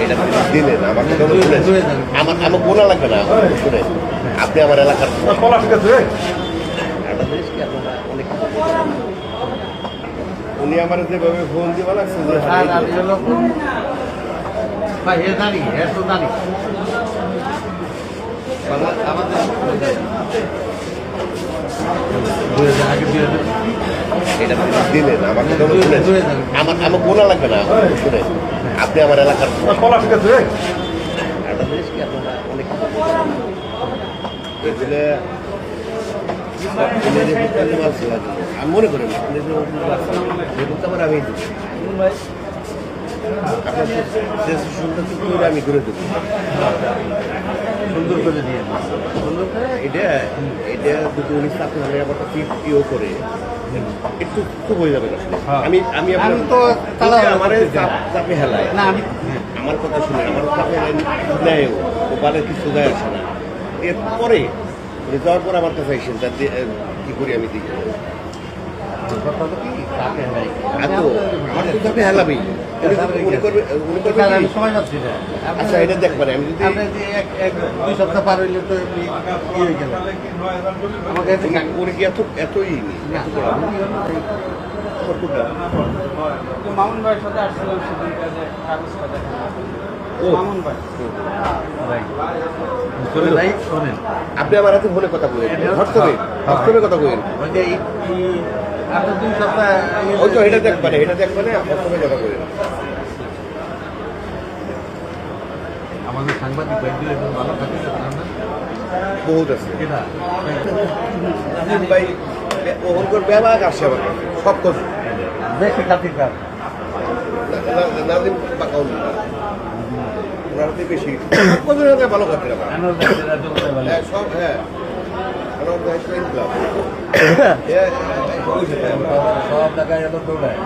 এটা দিলেন আমাকে আমার গোনা লাগবে না শুনে আপনি আমার এলাকার উনি আমার যেভাবে ফোন দিয়ে লাগছে যে এটা দিলেন আমাকে আমার গোনা লাগবে না শুনে আপনি আমার এলাকার আমি মনে করেন আমার আমি আমি ঘুরে দেবো সুন্দর করে দিয়ে সুন্দর করে এটা এটা দুটো উনিশ আপনি আবার ফিফটিও করে একটু খুব হয়ে যাবে আমি আমি তো আমার চাপে হেলায় না আমি আমার কথা শুনে আমার চাপে নেয় ওপারে কিছু যায় আসে না এরপরে যাওয়ার পর আমার কাছে এসেছেন তার কি করি আমি দিই চাপে হেলাবি সময় পাচ্ছি না আচ্ছা এটা দেখবেন আমি যদি দুই সপ্তাহ পার হইলে তো হয়ে গেল আমাকে উনি কি এতই মামুন ভাইয়ের সাথে আসছিলাম সেদিন কাজে কাগজটা দেখা মামুন ভাই আপনি আমার হাতে ফোনে কথা বলেন হোয়াটসঅ্যাপে কথা বলেন আপনার 2 সপ্তাহ ওই তো এটা দেখবেন হোয়াটসঅ্যাপে কথা বলেন আমাদের সাংবাদিক ভাইগুলো একদম ভালো থাকে বহুত আছে ভাই ওর ব্যাপার আসছে আমার কাছে সব কথা বেশি খাতিরদার নাজিম পাকাউন ওনার বেশি ভালো খাতির আমার সব হ্যাঁ সব জায়গায় এত দৌড়ায়